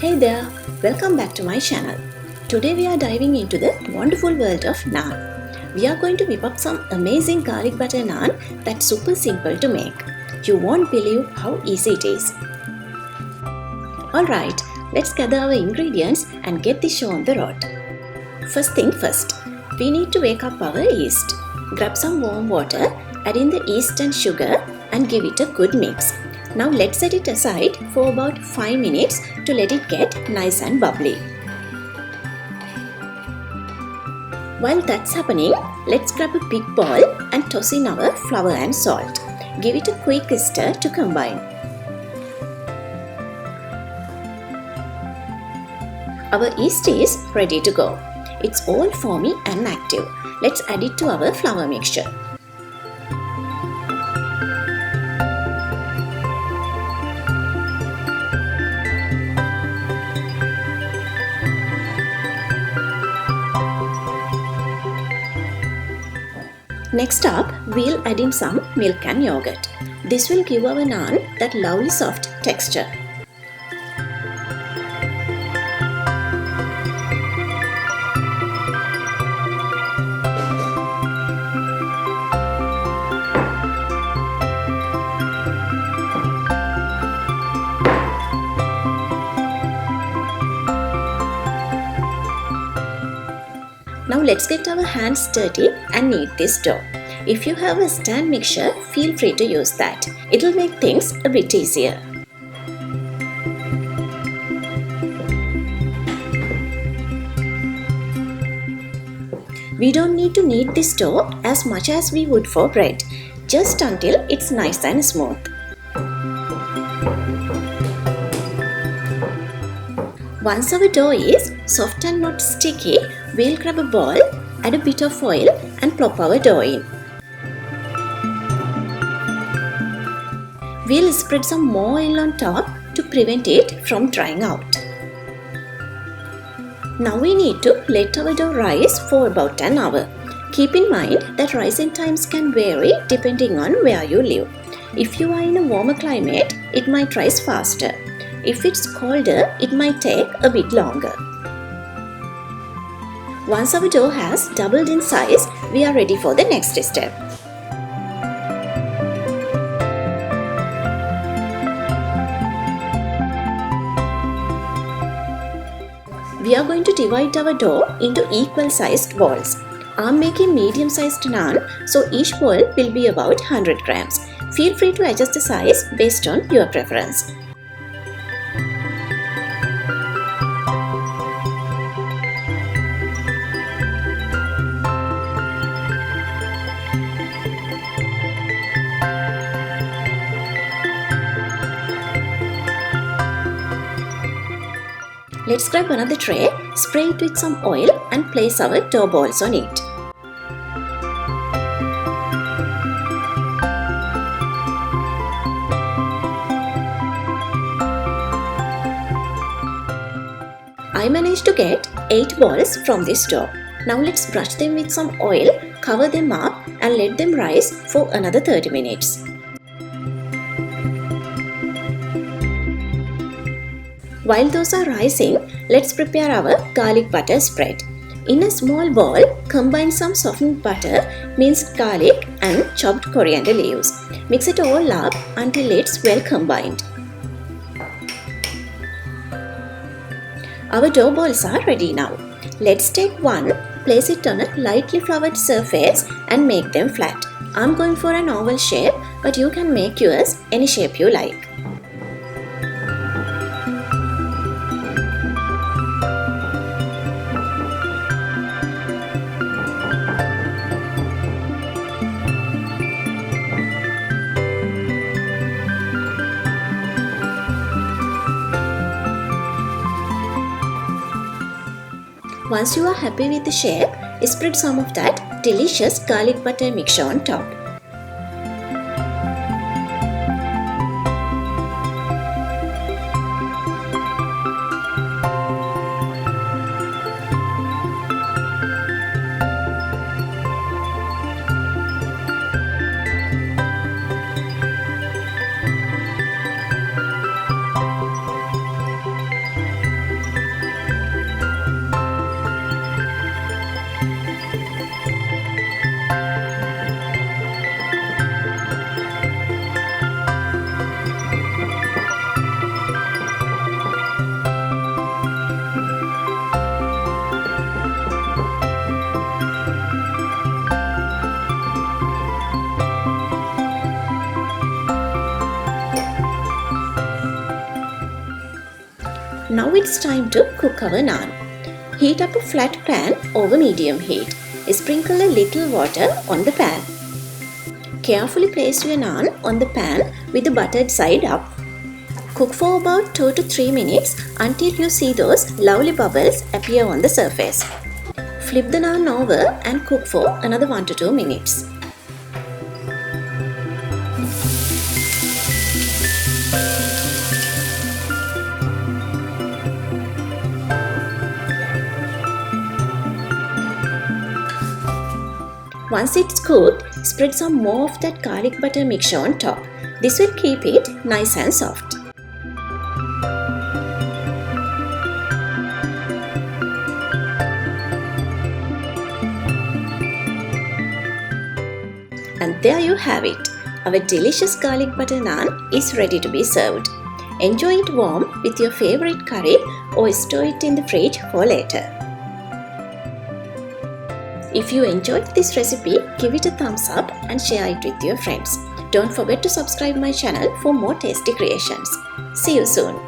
Hey there, welcome back to my channel. Today we are diving into the wonderful world of naan. We are going to whip up some amazing garlic butter naan that's super simple to make. You won't believe how easy it is. Alright, let's gather our ingredients and get this show on the road. First thing first, we need to wake up our yeast. Grab some warm water, add in the yeast and sugar and give it a good mix. Now let's set it aside for about 5 minutes to let it get nice and bubbly. While that's happening, let's grab a big bowl and toss in our flour and salt. Give it a quick stir to combine. Our yeast is ready to go. It's all foamy and active. Let's add it to our flour mixture. Next up, we'll add in some milk and yogurt. This will give our naan that lovely soft texture. Now let's get our hands dirty and knead this dough. If you have a stand mixer, feel free to use that. It'll make things a bit easier. We don't need to knead this dough as much as we would for bread, just until it's nice and smooth. Once our dough is soft and not sticky, we'll grab a bowl, add a bit of oil and plop our dough in. We'll spread some more oil on top to prevent it from drying out. Now we need to let our dough rise for about an hour. Keep in mind that rising times can vary depending on where you live. If you are in a warmer climate, it might rise faster. If it's colder, it might take a bit longer. Once our dough has doubled in size, we are ready for the next step. We are going to divide our dough into equal sized balls. I'm making medium sized naan, so each ball will be about 100 grams. Feel free to adjust the size based on your preference. Let's grab another tray, spray it with some oil and place our dough balls on it. I managed to get 8 balls from this dough. Now let's brush them with some oil, cover them up and let them rise for another 30 minutes. While those are rising, let's prepare our garlic butter spread. In a small bowl, combine some softened butter, minced garlic and chopped coriander leaves. Mix it all up until it's well combined. Our dough balls are ready now. Let's take one, place it on a lightly floured surface and make them flat. I'm going for an oval shape, but you can make yours any shape you like. Once you are happy with the shape, spread some of that delicious garlic butter mixture on top. Now it's time to cook our naan. Heat up a flat pan over medium heat. Sprinkle a little water on the pan. Carefully place your naan on the pan with the buttered side up. Cook for about 2 to 3 minutes until you see those lovely bubbles appear on the surface. Flip the naan over and cook for another 1 to 2 minutes. Once it's cooked, spread some more of that garlic butter mixture on top. This will keep it nice and soft. And there you have it. Our delicious garlic butter naan is ready to be served. Enjoy it warm with your favorite curry or store it in the fridge for later. If you enjoyed this recipe, give it a thumbs up and share it with your friends. Don't forget to subscribe my channel for more tasty creations. See you soon.